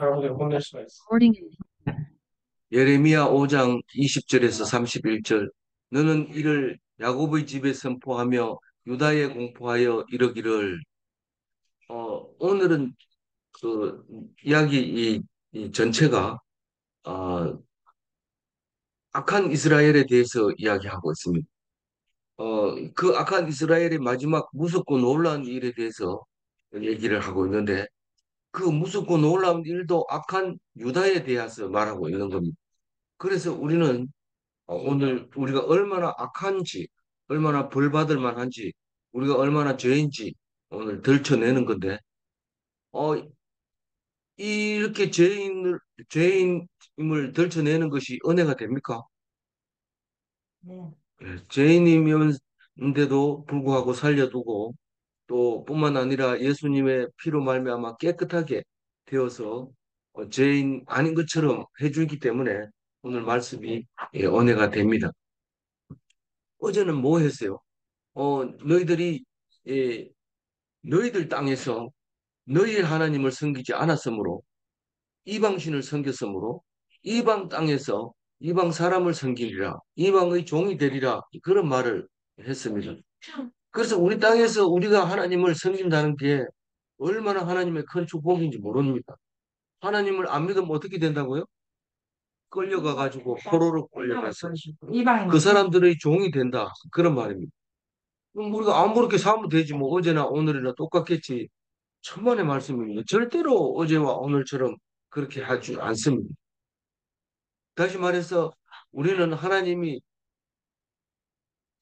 Recording in 예레미야 5장 20절에서 31절. 너는 이를 야곱의 집에 선포하며 유다에 공포하여 이르기를. 오늘은 그 이야기 이 전체가 어, 악한 이스라엘에 대해서 이야기하고 있습니다. 그 악한 이스라엘의 마지막 무섭고 놀라운 일에 대해서 얘기를 하고 있는데, 그 무섭고 놀라운 일도 악한 유다에 대해서 말하고 있는 겁니다. 그래서 우리는 오늘 우리가 얼마나 악한지, 얼마나 벌받을 만한지, 우리가 얼마나 죄인지 오늘 들춰내는 건데, 어, 이렇게 죄인임을 들춰내는 것이 은혜가 됩니까? 네. 죄인이면데도 불구하고 살려두고, 또 뿐만 아니라 예수님의 피로 말미암아 깨끗하게 되어서 죄인 아닌 것처럼 해주기 때문에 오늘 말씀이 은혜가 됩니다. 어제는 뭐 했어요? 너희들이 예, 너희들 땅에서 너희 하나님을 섬기지 않았으므로, 이방신을 섬겼으므로 이방 땅에서 이방 사람을 섬기리라, 이방의 종이 되리라, 그런 말을 했습니다. 그래서 우리 땅에서 우리가 하나님을 섬긴다는 게 얼마나 하나님의 큰 축복인지 모릅니다. 하나님을 안 믿으면 어떻게 된다고요? 끌려가 가지고 포로로 끌려가서 그 사람들의 종이 된다, 그런 말입니다. 그럼 우리가 아무렇게 살면 되지, 뭐 어제나 오늘이나 똑같겠지. 천만의 말씀입니다. 절대로 어제와 오늘처럼 그렇게 하지 않습니다. 다시 말해서 우리는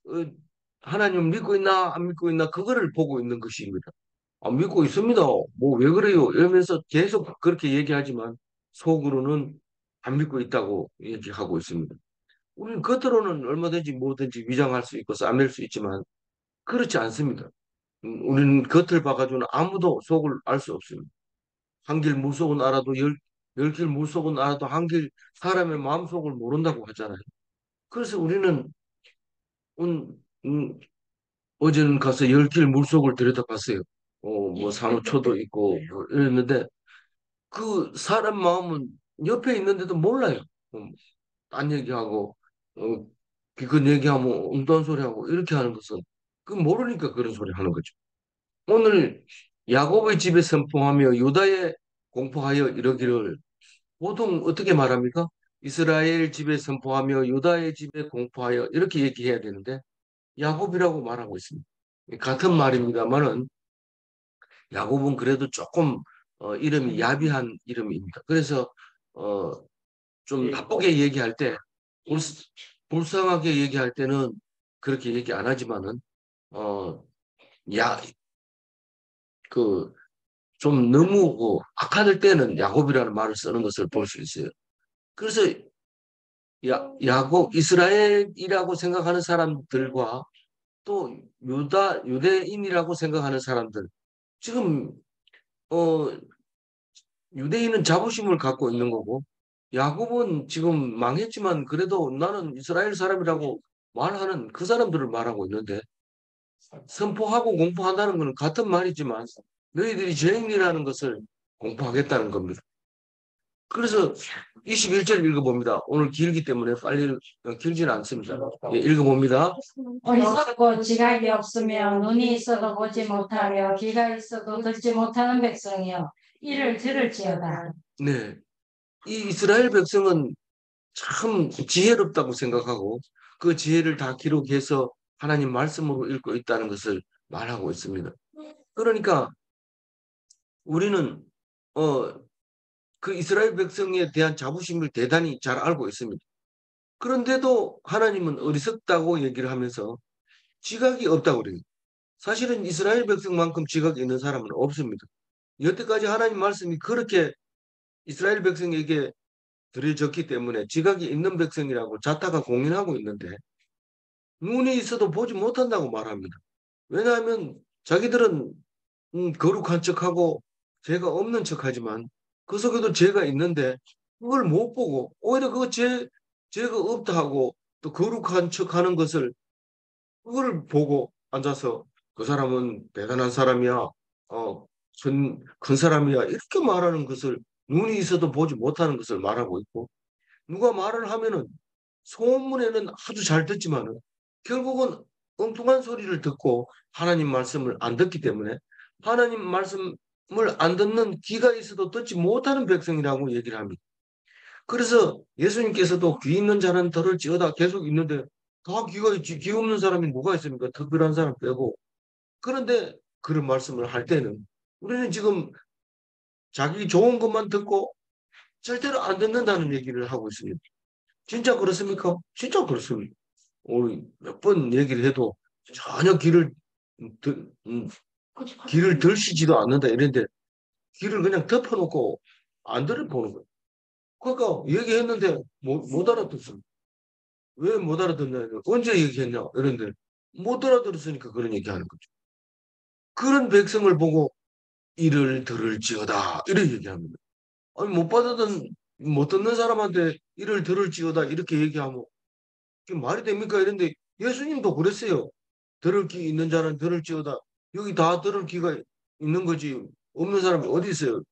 어, 하나님 믿고 있나 안 믿고 있나 그거를 보고 있는 것입니다. 안 믿고 있습니다. 뭐 왜 그래요? 이러면서 계속 그렇게 얘기하지만 속으로는 안 믿고 있다고 얘기하고 있습니다. 우리는 겉으로는 얼마든지 뭐든지 위장할 수 있고 싸맬 수 있지만 그렇지 않습니다. 우리는 겉을 봐가지고는 아무도 속을 알 수 없습니다. 한 길 물속은 알아도 열 길 물속은 알아도 한 길 사람의 마음속을 모른다고 하잖아요. 그래서 우리는 음, 음, 어제는 가서 열 길 물속을 들여다봤어요. 뭐 산호초도 있고 뭐 이랬는데 그 사람 마음은 옆에 있는데도 몰라요. 딴 얘기하고 기껏 얘기하면 엉뚱한 소리하고 이렇게 하는 것은 그 모르니까 그런 소리 하는 거죠. 오늘 야곱의 집에 선포하며 유다에 공포하여 이러기를, 보통 어떻게 말합니까? 이스라엘 집에 선포하며 유다의 집에 공포하여 이렇게 얘기해야 되는데 야곱이라고 말하고 있습니다. 같은 말입니다만은 야곱은 그래도 조금 이름이 야비한 이름입니다. 그래서 어, 좀 나쁘게 얘기할 때, 불, 불쌍하게 얘기할 때는 그렇게 얘기 안 하지만은 어, 야, 그 좀 너무 악할 때는 야곱이라는 말을 쓰는 것을 볼 수 있어요. 그래서 야곱, 이스라엘이라고 생각하는 사람들과 또 유대인이라고 생각하는 사람들, 지금 어, 유대인은 자부심을 갖고 있는 거고, 야곱은 지금 망했지만 그래도 나는 이스라엘 사람이라고 말하는 그 사람들을 말하고 있는데, 선포하고 공포한다는 것은 같은 말이지만 너희들이 죄인이라는 것을 공포하겠다는 겁니다. 그래서 21절 읽어봅니다. 오늘 길기 때문에 빨리 길지는 않습니다. 예, 읽어봅니다. 어리석고 지각이 없으며 눈이 있어도 보지 못하며 귀가 있어도 듣지 못하는 백성이여 이를 들을지어다. 네, 이 이스라엘 백성은 참 지혜롭다고 생각하고 그 지혜를 다 기록해서 하나님 말씀으로 읽고 있다는 것을 말하고 있습니다. 그러니까 우리는 어, 그 이스라엘 백성에 대한 자부심을 대단히 잘 알고 있습니다. 그런데도 하나님은 어리석다고 얘기를 하면서 지각이 없다고 그래요. 사실은 이스라엘 백성만큼 지각이 있는 사람은 없습니다. 여태까지 하나님 말씀이 그렇게 이스라엘 백성에게 들려졌기 때문에 지각이 있는 백성이라고 자타가 공인하고 있는데, 눈이 있어도 보지 못한다고 말합니다. 왜냐하면 자기들은 거룩한 척하고 죄가 없는 척하지만 그 속에도 죄가 있는데 그걸 못 보고 오히려 죄가 없다 하고 또 거룩한 척하는 것을, 그거를 보고 앉아서 그 사람은 대단한 사람이야, 큰 사람이야, 이렇게 말하는 것을 눈이 있어도 보지 못하는 것을 말하고 있고, 누가 말을 하면은 소문에는 아주 잘 듣지만은 결국은 엉뚱한 소리를 듣고 하나님 말씀을 안 듣기 때문에 하나님 말씀을 안 듣는 귀가 있어도 듣지 못하는 백성이라고 얘기를 합니다. 그래서 예수님께서도 귀 있는 자는 들을지어다 계속 있는데 다 귀가 있지. 귀 없는 사람이 누가 있습니까? 특별한 사람 빼고. 그런데 그런 말씀을 할 때는 우리는 지금 자기 좋은 것만 듣고 절대로 안 듣는다는 얘기를 하고 있습니다. 진짜 그렇습니까? 진짜 그렇습니다. 우리 몇 번 얘기를 해도 전혀 들, 음, 귀를 들시지도 않는다 이런데 귀를 그냥 덮어놓고 안 들어보는 거예요. 그러니까 얘기했는데 못 알아듣습니다. 왜 못 알아듣냐? 언제 얘기했냐? 이런데 못 알아들었으니까 그런 얘기하는 거죠. 그런 백성을 보고 이를 들을지어다 이렇게 얘기합니다. 아니 못 듣는 사람한테 이를 들을지어다 이렇게 얘기하면 그게 말이 됩니까? 이런데 예수님도 그랬어요. 들을 귀 있는 자는 들을지어다. 여기 다 들을 귀가 있는 거지. 없는 사람이 어디 있어요?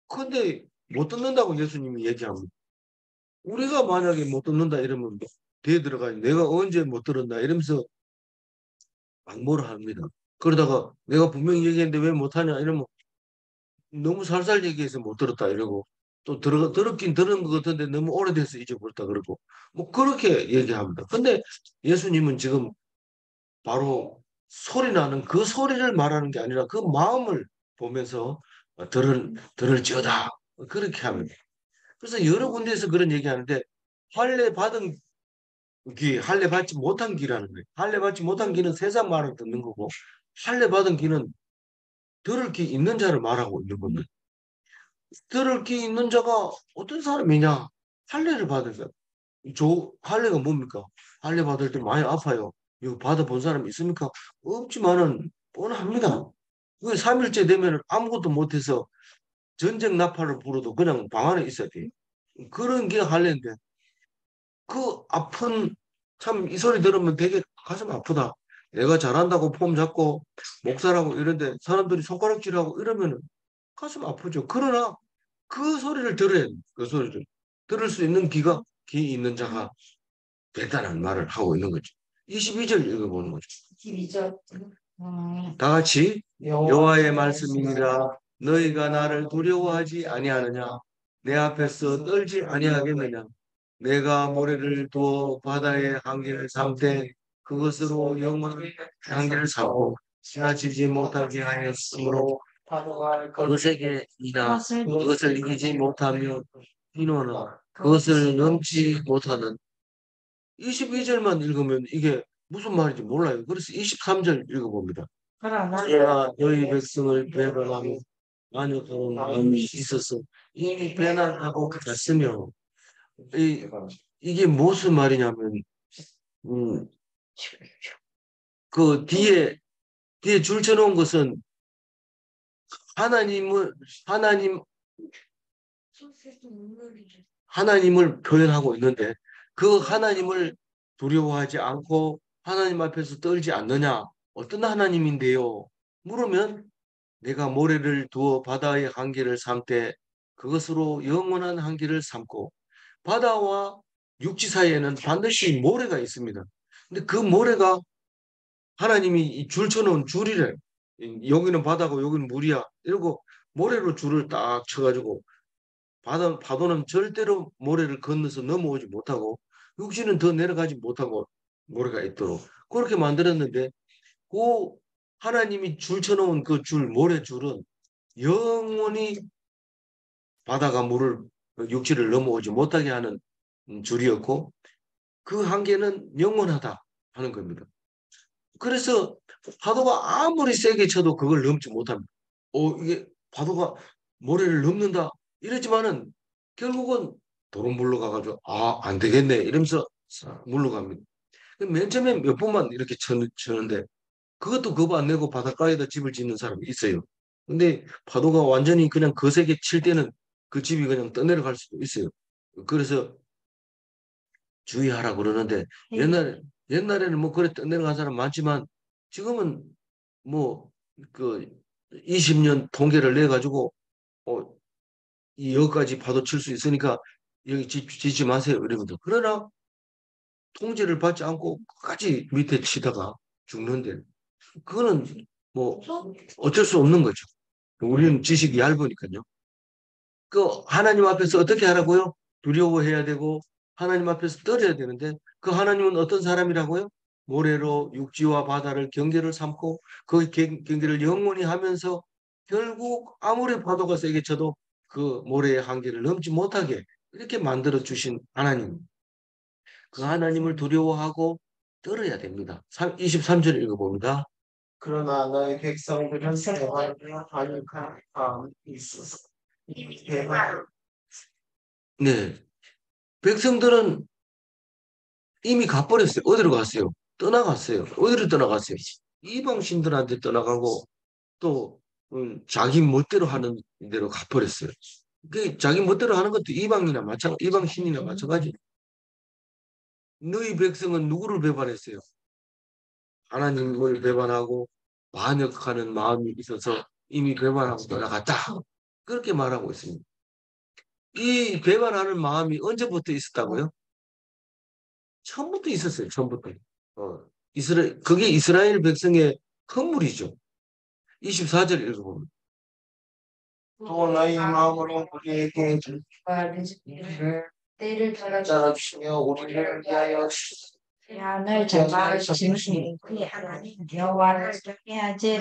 근데 못 듣는다고 예수님이 얘기합니다. 우리가 만약에 못 듣는다 이러면 뒤에 들어가 내가 언제 못 들었나 이러면서 막말을 합니다. 그러다가 내가 분명히 얘기했는데 왜 못하냐 이러면 너무 살살 얘기해서 못 들었다 이러고 또 들었긴 들은 것 같은데 너무 오래돼서 잊어버렸다 그러고 뭐 그렇게 얘기합니다. 근데 예수님은 지금 바로 소리 나는 그 소리를 말하는 게 아니라 그 마음을 보면서 들을지어다 그렇게 합니다. 그래서 여러 군데에서 그런 얘기하는데 할례 받은 할례 받지 못한 귀라는 거예요. 할례 받지 못한 귀는 세상 말을 듣는 거고 할례 받은 귀는 들을 귀 있는 자를 말하고 있는 겁니다. 들을 귀 있는 자가 어떤 사람이냐? 할례를 받은 사람. 할례가 뭡니까? 할례 받을 때 많이 아파요. 이거 받아본 사람 있습니까? 없지만은 뻔합니다. 그 3일째 되면 아무것도 못해서 전쟁 나팔을 불어도 그냥 방 안에 있어야 돼. 그런 게 할례인데 그 아픈 참 이 소리 들으면 되게 가슴 아프다. 내가 잘한다고 폼 잡고 목사라고 이런데 사람들이 손가락질하고 이러면은 가슴 아프죠. 그러나 그 소리를 들어야 돼. 그 소리를 들을 수 있는 귀 있는 자가 대단한 말을 하고 있는 거죠. 22절 읽어보는 거죠. 22절. 다 같이 여호와의 말씀이니라 너희가 나를 두려워하지 아니하느냐 내 앞에서 떨지 아니하겠느냐 내가 모래를 두어 바다의 한계를 삼되 그것으로 영원한 한계를 삼고 지나치지 못하게 하였으므로 그것에게 이나 그것을 이기지 못하며 디노는 그것을 넘지 못하는 22절만 읽으면 이게 무슨 말인지 몰라요. 그래서 23절 읽어봅니다. 내가 너희 백성을 배반하며 만족하는 마음이 있어서 이미 배난하고 갔으며 이게 무슨 말이냐면 음, 그 뒤에 줄 쳐놓은 것은 하나님을 하나님 하나님을 표현하고 있는데 그 하나님을 두려워하지 않고 하나님 앞에서 떨지 않느냐? 어떤 하나님인데요? 물으면 내가 모래를 두어 바다의 한계를 삼되 그것으로 영원한 한계를 삼고 바다와 육지 사이에는 반드시 모래가 있습니다. 근데 그 모래가 하나님이 이 줄 쳐놓은 줄이래. 여기는 바다고 여기는 물이야. 이러고 모래로 줄을 딱 쳐가지고 파도는 절대로 모래를 건너서 넘어오지 못하고 육지는 더 내려가지 못하고 모래가 있도록 그렇게 만들었는데 그 하나님이 줄 쳐놓은 그 모래줄은 영원히 바다가 육지를 넘어오지 못하게 하는 줄이었고 그 한계는 영원하다 하는 겁니다. 그래서 파도가 아무리 세게 쳐도 그걸 넘지 못합니다. 이게 파도가 모래를 넘는다 이러지만은 결국은 도로 물러가가지고 안 되겠네 이러면서 물러갑니다. 맨 처음에 몇 번만 이렇게 쳤는데 그것도 겁 안 내고 바닷가에다 집을 짓는 사람이 있어요. 근데 파도가 완전히 그냥 거세게 칠 때는 그 집이 그냥 떠내려갈 수도 있어요. 그래서 주의하라 그러는데 옛날에는 뭐 그래 떠내려간 사람 많지만 지금은 뭐 그 20년 통계를 내 가지고 어, 여기까지 파도 칠 수 있으니까 여기 짓지 마세요. 이러면서. 그러나 통제를 받지 않고 끝까지 밑에 치다가 죽는데 그거는 뭐 어쩔 수 없는 거죠. 우리는 지식이 얇으니까요. 그 하나님 앞에서 어떻게 하라고요? 두려워해야 되고 하나님 앞에서 떨어야 되는데 그 하나님은 어떤 사람이라고요? 모래로 육지와 바다를 경계를 삼고 그 경계를 영원히 하면서 결국 아무리 파도가 세게 쳐도 그 모래의 한계를 넘지 못하게 이렇게 만들어 주신 하나님. 그 하나님을 두려워하고 떨어야 됩니다. 23절 읽어봅니다. 그러나 너희 백성들은 생활하여 하니까 마음이 있어서 이미 대발 네. 백성들은 이미 가버렸어요. 어디로 갔어요? 떠나갔어요. 어디로 떠나갔어요? 이방 신들한테 떠나가고 또 자기 멋대로 하는 대로 가버렸어요. 그 자기 멋대로 하는 것도 이방 신이나 마찬가지. 너희 백성은 누구를 배반했어요? 하나님을 배반하고 반역하는 마음이 있어서 이미 배반하고 떠나갔다. 그렇게 말하고 있습니다. 이 배반하는 마음이 언제부터 있었다고요? 처음부터 있었어요. 처음부터. 그게 이스라엘 백성의 헌물이죠. 24절 읽어봅니다. 또 너희 마음으로 우리에게 때를 따라주시며 우리를 위하여 하늘 전방을 지으시니 그의 하나님 여호와를 경외하지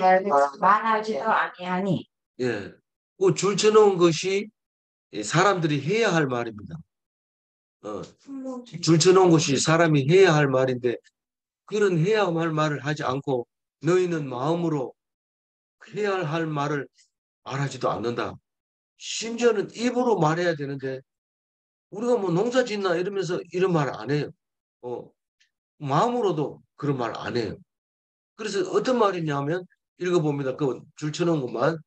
만하지도 아니하니. 예. 그 줄쳐놓은 것이 사람들이 해야 할 말입니다. 줄쳐놓은 것이 사람이 해야 할 말인데 그런 해야 할 말을 하지 않고 너희는 마음으로 해야 할 말을 말하지도 않는다. 심지어는 입으로 말해야 되는데 우리가 뭐 농사 짓나 이러면서 이런 말 안 해요. 마음으로도 그런 말 안 해요. 그래서 어떤 말이냐면 읽어봅니다. 그 줄쳐놓은 것만.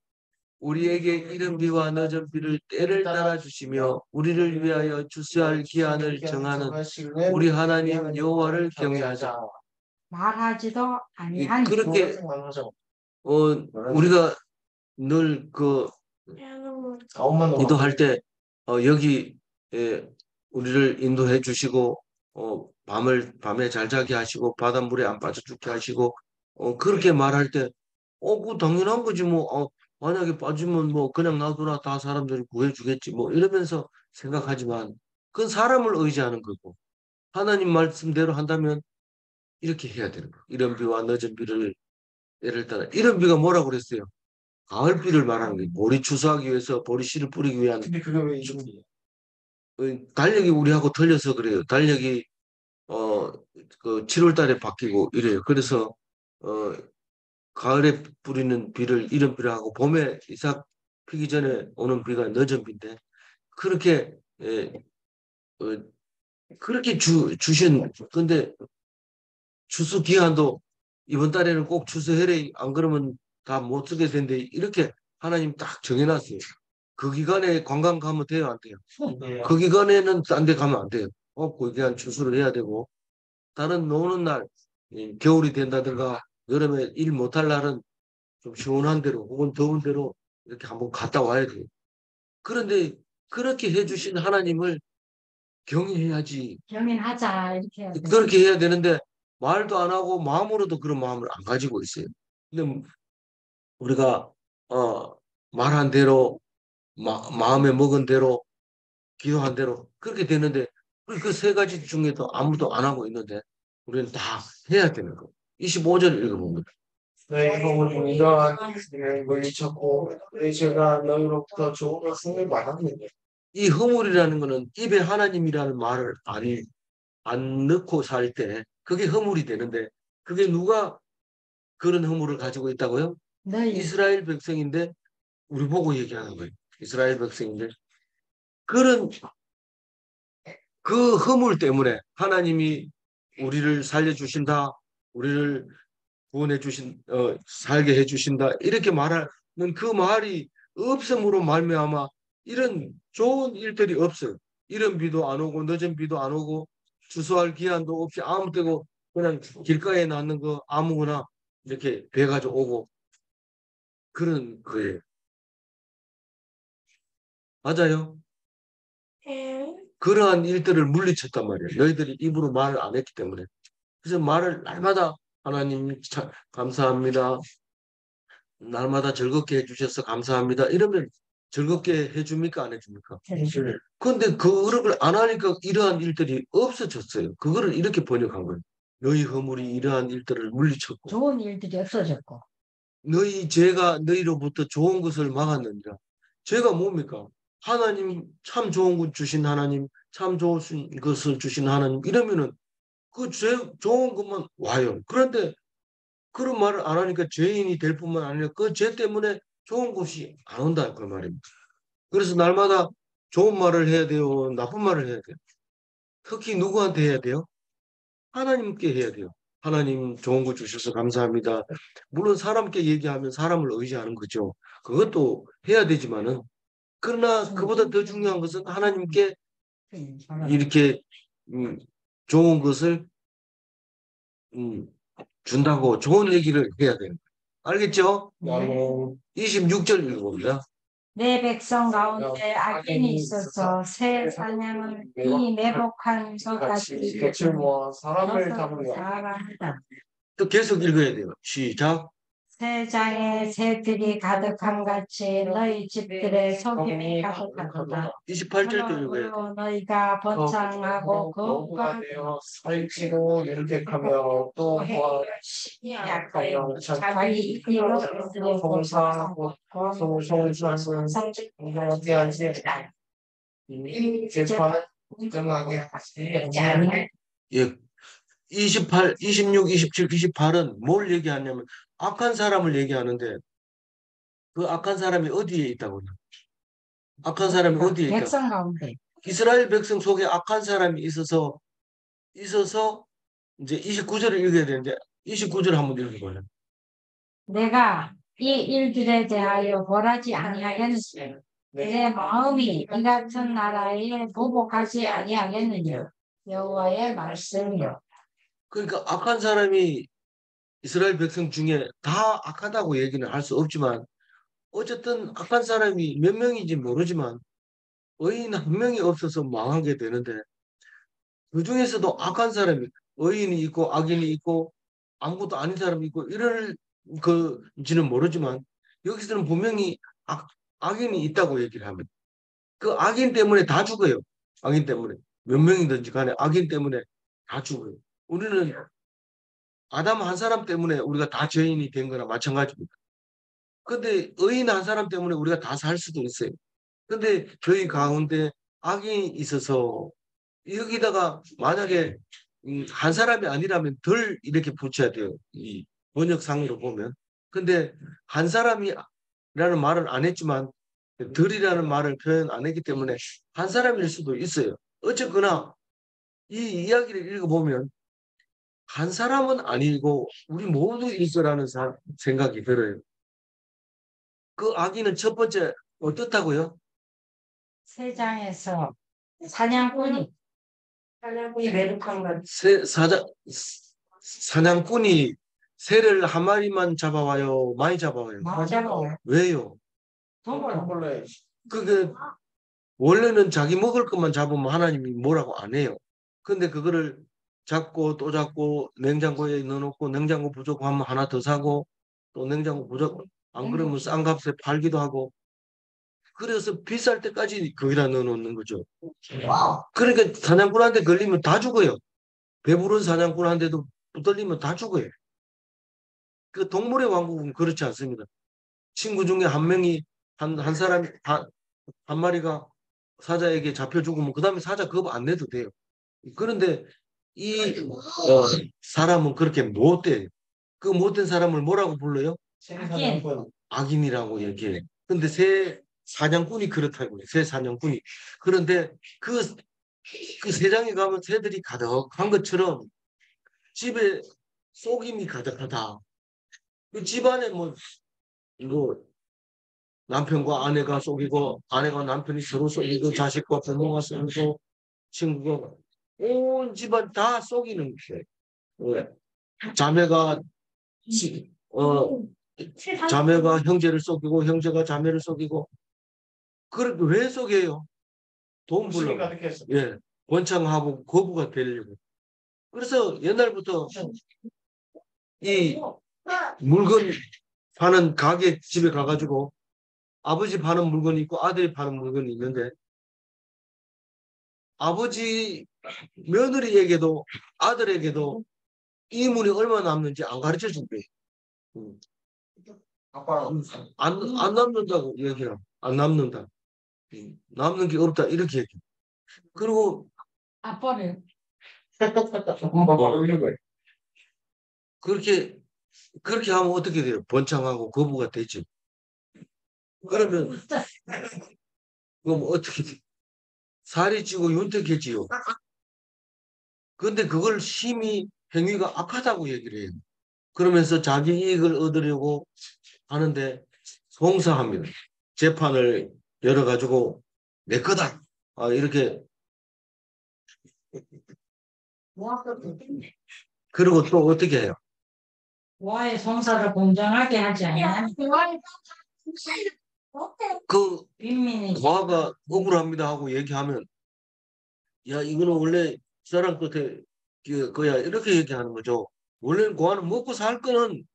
우리에게 이른 비와 늦은 비를 때를 따라 주시며 우리를 위하여 주시할 기한을 정하는 우리 하나님 여호와를 경외하자. 말하지도 아니하니. 그렇게 우리가 늘 그 기도할 때 여기 우리를 인도해 주시고 밤에 잘 자게 하시고 바닷물에 안 빠져 죽게 하시고 그렇게 말할 때 그 당연한 거지 뭐 만약에 빠지면 뭐 그냥 놔두나 다 사람들이 구해주겠지 뭐 이러면서 생각하지만 그건 사람을 의지하는 거고 하나님 말씀대로 한다면 이렇게 해야 되는 거예요. 이런 비와 늦은 비를 예를 따라 이런 비가 뭐라고 그랬어요? 가을비를 말하는 거예요. 보리 추수하기 위해서 보리 씨를 뿌리기 위한 근데 그게 왜 이중이에요? 달력이 우리하고 틀려서 그래요. 달력이 그 7월 달에 바뀌고 이래요. 그래서 가을에 뿌리는 비를 이른 비를 하고 봄에 이삭 피기 전에 오는 비가 늦은 비인데 그렇게 어, 그렇게 주신 근데 추수 기한도 이번 달에는 꼭 추수해래 안 그러면 다 못 쓰게 된대 이렇게 하나님 딱 정해놨어요. 그 기간에 관광 가면 돼요 안 돼요? 네. 그 기간에는 딴 데 가면 안 돼요. 그 기간 추수를 해야 되고 다른 노는 날 겨울이 된다든가 여름에 일 못할 날은 좀 시원한 데로 혹은 더운 데로 이렇게 한번 갔다 와야 돼요. 그런데 그렇게 해주신 하나님을 경외해야지. 경인하자 이렇게 해야 돼. 그렇게 해야 되는데 말도 안 하고 마음으로도 그런 마음을 안 가지고 있어요. 근데 우리가 말한 대로 마음에 먹은 대로 기도한 대로 그렇게 되는데 그 세 가지 중에도 아무도 안 하고 있는데 우리는 다 해야 되는 거. 25절 읽어봅니다. 너희 성은 이러한 일을 물리쳤고 너희 죄가 너희로부터 좋은 것을 받았느냐. 이 허물이라는 거는 입에 하나님이라는 말을 안 넣고 살 때 그게 허물이 되는데 그게 누가 그런 허물을 가지고 있다고요? 너희 이스라엘 백성인데 우리 보고 얘기하는 거예요. 이스라엘 백성인데 그런 그 허물 때문에 하나님이 우리를 살려주신다, 우리를 구원해 주신, 살게 해 주신다 이렇게 말하는 그 말이 없음으로 말미암아 이런 좋은 일들이 없어요. 이런 비도 안 오고 늦은 비도 안 오고 추수할 기한도 없이 아무 때고 그냥 길가에 낳는 거 아무거나 이렇게 배 가지고 오고 그런 거예요. 맞아요? 그러한 일들을 물리쳤단 말이에요. 너희들이 입으로 말을 안 했기 때문에. 그래서 말을 날마다 하나님 감사합니다. 날마다 즐겁게 해주셔서 감사합니다. 이러면 즐겁게 해줍니까? 안 해줍니까? 그런데 그 어록을 안 하니까 이러한 일들이 없어졌어요. 그거를 이렇게 번역한 거예요. 너희 허물이 이러한 일들을 물리쳤고 좋은 일들이 없어졌고. 너희 죄가 너희로부터 좋은 것을 막았느니라. 죄가 뭡니까? 하나님 참 좋은 것 주신 하나님, 참 좋은 것을 주신 하나님 이러면은 그 좋은 것만 와요. 그런데 그런 말을 안 하니까 죄인이 될 뿐만 아니라 그 죄 때문에 좋은 것이 안 온다 그 말입니다. 그래서 날마다 좋은 말을 해야 돼요, 나쁜 말을 해야 돼요. 특히 누구한테 해야 돼요? 하나님께 해야 돼요. 하나님 좋은 거 주셔서 감사합니다. 물론 사람께 얘기하면 사람을 의지하는 거죠. 그것도 해야 되지만은 그러나 그보다 더 중요한 것은 하나님께 이렇게 좋은 것을 준다고 좋은 얘기를 해야 돼요. 알겠죠? 26절 읽어봅니다. 내 백성 가운데 악인이 있어서 새 사냥을 이 매복한 것 같이 덫을 모아 사람을 잡으려 사랑하다. 또 계속 읽어야 돼요. 시작. 새 장에 새들이 가득함 같이 너희 집들의 속임이 가득하다. 28절도 읽어야 돼요. 그러므로 너희가 번창하고 거부가 되어 살찌고 윤택하며 또 약하여 자기 이로 송사하고 송사하는 성공하게 하지 재판 인정하게 하지 않으며 예. 28, 26, 27, 28은 뭘 얘기하냐면 악한 사람을 얘기하는데 그 악한 사람이 어디에 있다고요? 악한 사람이 어디에 있다? 백성 가운데. 이스라엘 백성 속에 악한 사람이 있어서 이제 29절을 읽어야 되는데 29절 한번 읽어봐요. 내가 이 일들에 대하여 벌하지 아니하겠느냐. 내 마음이 이 같은 나라에 보복하지 아니하겠느냐. 여호와의 말씀이요. 그러니까 악한 사람이 이스라엘 백성 중에 다 악하다고 얘기는 할 수 없지만 어쨌든 악한 사람이 몇 명인지 모르지만 의인 한 명이 없어서 망하게 되는데 그 중에서도 악한 사람이 의인이 있고 악인이 있고 아무것도 아닌 사람이 있고 이럴 그지는 모르지만 여기서는 분명히 악인이 있다고 얘기를 합니다. 그 악인 때문에 다 죽어요. 악인 때문에 몇 명이든지 간에 악인 때문에 다 죽어요. 우리는 아담 한 사람 때문에 우리가 다 죄인이 된 거나 마찬가지입니다. 근데 의인 한 사람 때문에 우리가 다 살 수도 있어요. 근데 저희 가운데 악인이 있어서 여기다가 만약에 한 사람이 아니라면 덜 이렇게 붙여야 돼요. 이 번역상으로 보면. 근데 한 사람이라는 말을 안 했지만 덜이라는 말을 표현 안 했기 때문에 한 사람일 수도 있어요. 어쨌거나 이 이야기를 읽어보면 한 사람은 아니고 우리 모두일 거라는 생각이 들어요. 그 악인은 첫 번째 어떻다고요? 새 장에서 사냥꾼이 매복한 것. 사냥꾼이 새를 한 마리만 잡아와요? 많이 잡아와요? 맞아요. 왜요? 원래 그게 원래는 자기 먹을 것만 잡으면 하나님이 뭐라고 안 해요. 근데 그거를 잡고 또 잡고 냉장고에 넣어놓고 냉장고 부족하면 하나 더 사고 또 냉장고 부족 안 그러면 싼 값에 팔기도 하고 그래서 비쌀 때까지 거기다 넣어놓는 거죠. 그러니까 사냥꾼한테 걸리면 다 죽어요. 배부른 사냥꾼한테도 붙들리면 다 죽어요. 그 동물의 왕국은 그렇지 않습니다. 친구 중에 한 명이 한 사람 한 마리가 사자에게 잡혀 죽으면 그 다음에 사자 겁 안 내도 돼요. 그런데 이 사람은 그렇게 못돼요. 그 못된 사람을 뭐라고 불러요? 악인이라고 얘기해요. 근데 새 사냥꾼이 그렇다고 해요. 새 사냥꾼이. 그런데 그 새장에 가면 새들이 가득한 것처럼 집에 속임이 가득하다. 그 집안에 이거 남편과 아내가 속이고 아내가 남편이 서로 속이고 자식과 부모가 속이고 친구가 온 집안 다 속이는 거예요. 왜? 자매가 자매가 형제를 속이고 형제가 자매를 속이고 그렇게 왜 속여요? 돈 욕심이 벌려고. 가득해서. 예, 권창하고 거부가 되려고. 그래서 옛날부터 이 물건 파는 가게 집에 가가지고 아버지 파는 물건이 있고 아들이 파는 물건이 있는데 아버지 며느리에게도 아들에게도 이 물이 얼마 남는지 안 가르쳐 준대. 아빠는 안 남는다고 얘기해요. 안 남는다. 남는 게 없다. 이렇게 얘기해. 그리고 아빠를 엄마 모르는 거예요. 그렇게 하면 어떻게 돼요? 번창하고 거부가 되지. 그러면 그럼 어떻게 돼? 살이 찌고 윤택해지요. 근데 그걸 심히 행위가 악하다고 얘기를 해요. 그러면서 자기 이익을 얻으려고 하는데 송사합니다. 재판을 열어가지고 내 거다. 이렇게 그리고 또 어떻게 해요? 와의 성사를 공정하게 하지 않냐? 그 빈민이 과가 억울합니다 하고 얘기하면 야 이거는 원래 사람 끝에 그야 이렇게 얘기하는 거죠. 원래 과는 먹고 살 거는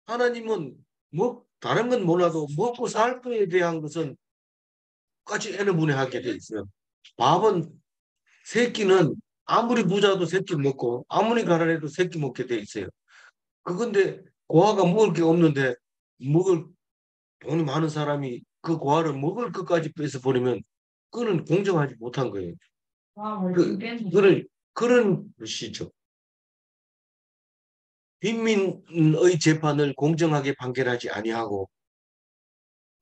하나님은 뭐 다른 건 몰라도 먹고 살 거에 대한 것은 같이 N을 분해하게 돼 있어요. 밥은 새끼는 아무리 부자도 새끼 먹고 아무리 가난해도 새끼 먹게 돼 있어요. 그건데 고아가 먹을 게 없는데 먹을 돈이 많은 사람이 그 고아를 먹을 것까지 뺏어 버리면 그는 공정하지 못한 거예요. 그런 것이죠. 빈민의 재판을 공정하게 판결하지 아니하고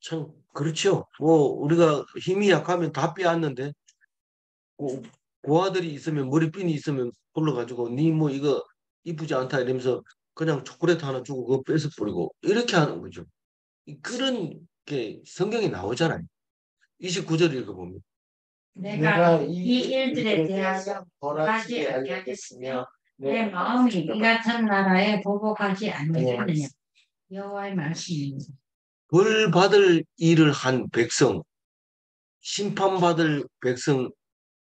참 그렇죠. 뭐 우리가 힘이 약하면 다 빼앗는데 고아들이 있으면 머리핀이 있으면 불러가지고 니 뭐 이거 이쁘지 않다 이러면서 그냥 초콜릿 하나 주고 그거 뺏어 버리고 이렇게 하는 거죠. 그런 게 성경에 나오잖아요. 29절 읽어보면 내가 이 일들에 대하여 보복하지 아니하겠으며 내 마음이 이 같은 나라에 보복하지 아니하느냐. 여호와의 말씀입니다. 벌 받을 일을 한 백성, 심판받을 백성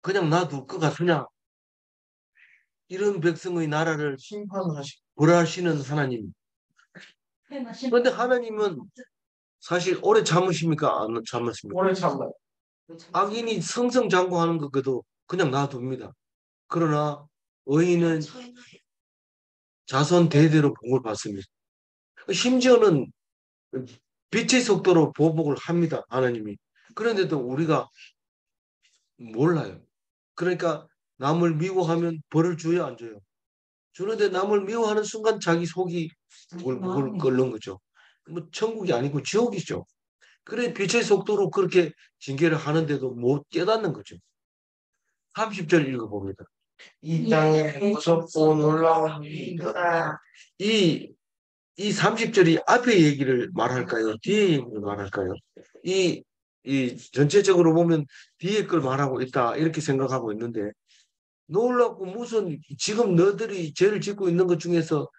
그냥 놔둘 것 같으냐? 이런 백성의 나라를 심판하시고 벌하시는 하나님. 그런데 하나님은 사실 오래 참으십니까? 안 참으십니까? 오래 참아요. 악인이 승승장구하는 것도 그냥 놔둡니다. 그러나 의인은 자손 대대로 복을 받습니다. 심지어는 빛의 속도로 보복을 합니다. 하나님이. 그런데도 우리가 몰라요. 그러니까 남을 미워하면 벌을 줘야 안 줘요. 주는데 남을 미워하는 순간 자기 속이 부글부글 끓는 거죠. 뭐 천국이 아니고 지옥이죠. 그래 빛의 속도로 그렇게 징계를 하는데도 못 깨닫는 거죠. 30절 읽어봅니다. 이 땅에 무섭고 놀라운 일이 있다. 이 30절이 앞에 얘기를 말할까요? 뒤에 얘기를 말할까요? 이 전체적으로 보면 뒤에 걸 말하고 있다 이렇게 생각하고 있는데 놀랍고 무슨 지금 너들이 죄를 짓고 있는 것 중에서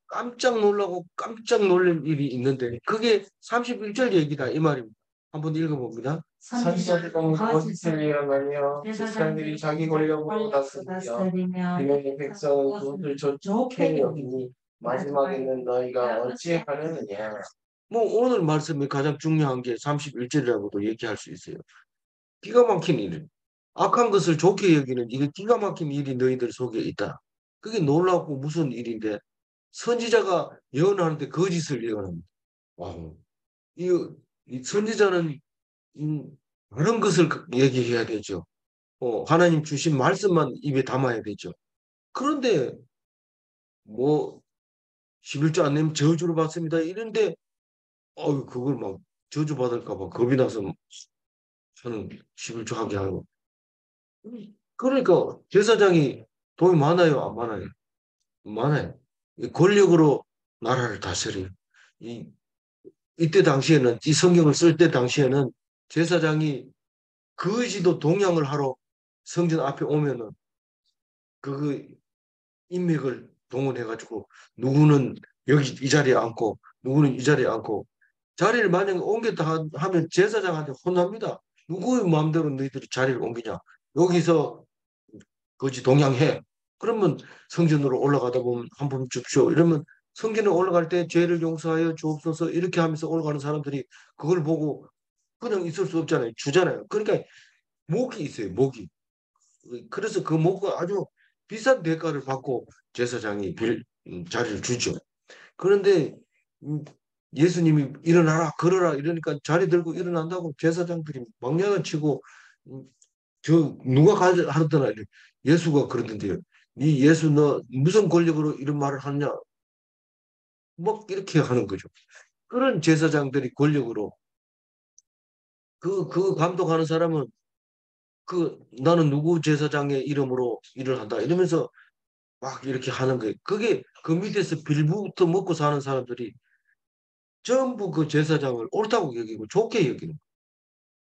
깜짝 놀라고 깜짝 놀랄 일이 있는데 그게 31절 얘기다 이 말입니다. 한번 읽어봅니다. 선지자들은 거짓을 일어나며 세상들이 자기 권력으로 다스리며 그녀의 백성은 그것을 좋게 여기니 마지막에는 너희가 어찌하려느냐. 뭐 오늘 말씀이 가장 중요한 게 31절이라고도 얘기할 수 있어요. 기가 막힌 일. 악한 것을 좋게 여기는 이게 기가 막힌 일이 너희들 속에 있다. 그게 놀랍고 무슨 일인데 선지자가 예언하는데 거짓을 예언합니다. 와, 이 선지자는 다른 것을 얘기해야 되죠. 하나님 주신 말씀만 입에 담아야 되죠. 그런데 뭐 11조 안 내면 저주를 받습니다. 이런데 그걸 막 저주 받을까 봐 겁이 나서 저는 11조 하게 하고. 그러니까 제사장이 돈이 많아요, 안 많아요? 많아요. 이 권력으로 나라를 다스려요. 이때 당시에는 이 성경을 쓸 때 당시에는 제사장이 거지도 동양을 하러 성전 앞에 오면은 그 인맥을 동원해가지고 누구는 여기 이 자리에 앉고 누구는 이 자리에 앉고 자리를 만약에 옮겼다 하면 제사장한테 혼납니다. 누구의 마음대로 너희들이 자리를 옮기냐? 여기서 거지 동양해. 그러면 성전으로 올라가다 보면 한 번 줍쇼. 이러면 성전에 올라갈 때 죄를 용서하여 주옵소서 이렇게 하면서 올라가는 사람들이 그걸 보고 그냥 있을 수 없잖아요. 주잖아요. 그러니까 목이 있어요. 목이. 그래서 그 목과 아주 비싼 대가를 받고 제사장이 자리를 주죠. 그런데 예수님이 일어나라 걸어라 이러니까 자리 들고 일어난다고 제사장들이 막냥을 치고 저 누가 하더라 예수가 그러던데요. 네 예수 너 무슨 권력으로 이런 말을 하느냐 막 이렇게 하는 거죠. 그런 제사장들이 권력으로 그 감독하는 사람은 나는 누구 제사장의 이름으로 일을 한다 이러면서 막 이렇게 하는 거예요. 그게 그 밑에서 빌부터 먹고 사는 사람들이 전부 그 제사장을 옳다고 여기고 좋게 여기는 거예요.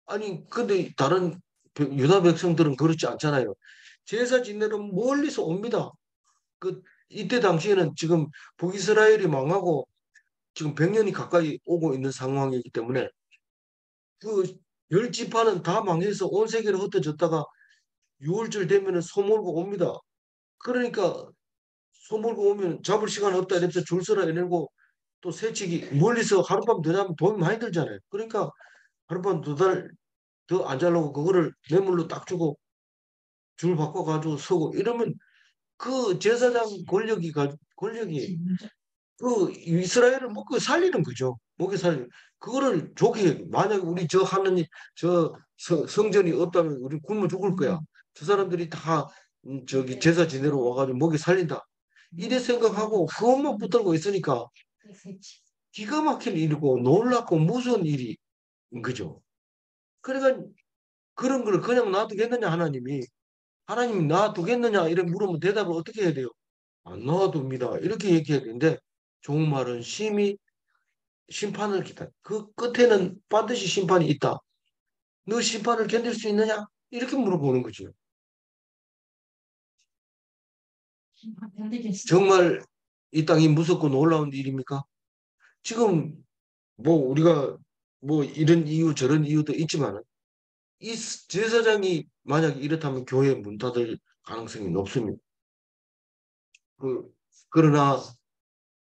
아니 근데 다른 유다 백성들은 그렇지 않잖아요. 제사 지내러 멀리서 옵니다. 이때 당시에는 지금 북이스라엘이 망하고 지금 100년이 가까이 오고 있는 상황이기 때문에 그 열 지파는 다 망해서 온 세계로 흩어졌다가 6월절 되면은 소몰고 옵니다. 그러니까 소몰고 오면 잡을 시간 없다 이러면서 줄 서라 이러고 또 새치기 멀리서 하룻밤 더 자면 돈이 많이 들잖아요. 그러니까 하룻밤 2달 더 안 자려고 그거를 매물로 딱 주고 줄 바꿔가지고 서고 이러면 그 제사장 권력이 그 이스라엘을 먹고 살리는 거죠. 먹여 살리는. 그거를 좋게 만약에 우리 저 하느님 저 성전이 없다면 우리 굶어 죽을 거야. 저 사람들이 다 저기 제사 지내러 와가지고 먹여 살린다. 이래 생각하고 그것만 붙들고 있으니까 기가 막힌 일이고 놀랍고 무서운 일인 거죠. 그러니까 그런 걸 그냥 놔두겠느냐 하나님이 놔두겠느냐 이렇게 물으면 대답을 어떻게 해야 돼요? 안 놔둡니다. 이렇게 얘기해야 되는데 종말은 심히 심판을 기다. 그 끝에는 반드시 심판이 있다. 너 심판을 견딜 수 있느냐? 이렇게 물어보는 거죠. 정말 이 땅이 무섭고 놀라운 일입니까? 지금 뭐 우리가 뭐 이런 이유 저런 이유도 있지만 이 제사장이 만약 이렇다면 교회 문 닫을 가능성이 높습니다. 그러나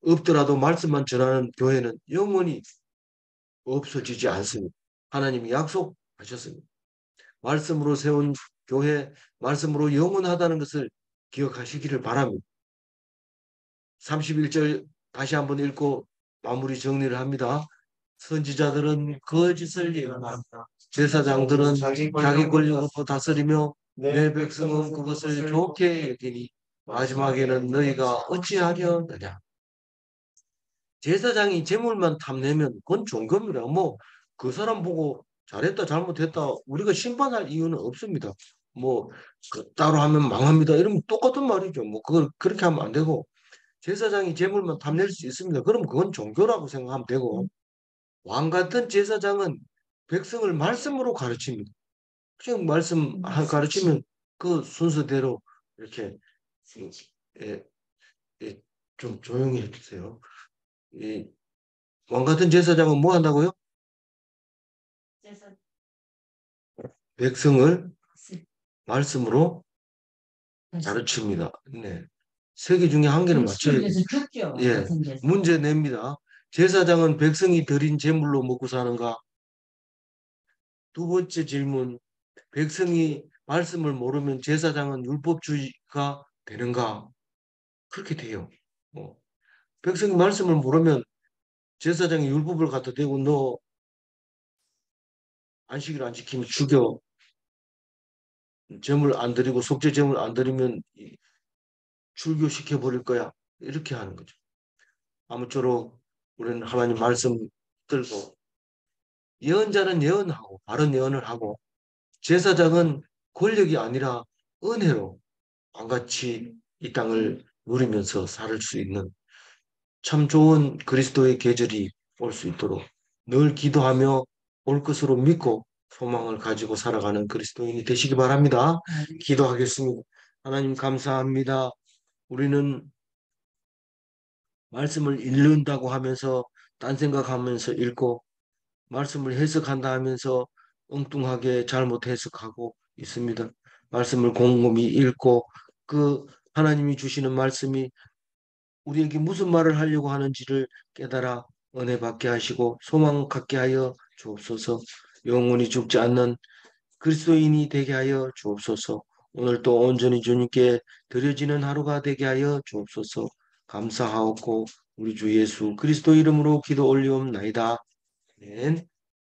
없더라도 말씀만 전하는 교회는 영원히 없어지지 않습니다. 하나님이 약속하셨습니다. 말씀으로 세운 교회, 말씀으로 영원하다는 것을 기억하시기를 바랍니다. 31절 다시 한번 읽고 마무리 정리를 합니다. 선지자들은 거짓을 예언한다. 제사장들은 자기 권력으로 다스리며 내 백성은 그것을 좋게 여기니 마지막에는 너희가 어찌하려느냐. 제사장이 재물만 탐내면 그건 종교입니다. 뭐 그 사람 보고 잘했다 잘못했다 우리가 심판할 이유는 없습니다. 따로 하면 망합니다. 이러면 똑같은 말이죠. 뭐 그걸 그렇게 하면 안 되고 제사장이 재물만 탐낼 수 있습니다. 그럼 그건 종교라고 생각하면 되고 왕 같은 제사장은 백성을 말씀으로 가르칩니다. 그냥 말씀 가르치면 그 순서대로 이렇게 예, 예, 좀 조용히 해주세요. 왕 같은 제사장은 뭐 한다고요? 백성을 말씀으로 가르칩니다. 네. 3개 중에 한 개는 맞춰야 돼요. 예, 문제 냅니다. 제사장은 백성이 드린 제물로 먹고 사는가? 두 번째 질문. 백성이 말씀을 모르면 제사장은 율법주의가 되는가? 그렇게 돼요. 백성이 말씀을 모르면 제사장이 율법을 갖다 대고 너 안식일 안 지키면 죽여. 제물 안 드리고 속죄 제물 안 드리면 출교시켜 버릴 거야. 이렇게 하는 거죠. 아무쪼록 우리는 하나님 말씀 들고 예언자는 예언하고 바른 예언을 하고 제사장은 권력이 아니라 은혜로 왕같이 이 땅을 누리면서 살 수 있는 참 좋은 그리스도의 계절이 올 수 있도록 늘 기도하며 올 것으로 믿고 소망을 가지고 살아가는 그리스도인이 되시기 바랍니다. 기도하겠습니다. 하나님 감사합니다. 우리는 말씀을 읽는다고 하면서 딴 생각하면서 읽고 말씀을 해석한다 하면서 엉뚱하게 잘못 해석하고 있습니다. 말씀을 곰곰이 읽고 그 하나님이 주시는 말씀이 우리에게 무슨 말을 하려고 하는지를 깨달아 은혜 받게 하시고 소망 갖게 하여 주옵소서. 영원히 죽지 않는 그리스도인이 되게 하여 주옵소서. 오늘 또 온전히 주님께 드려지는 하루가 되게 하여 주옵소서. 감사하옵고 우리 주 예수 그리스도 이름으로 기도 올리옵나이다. 아멘.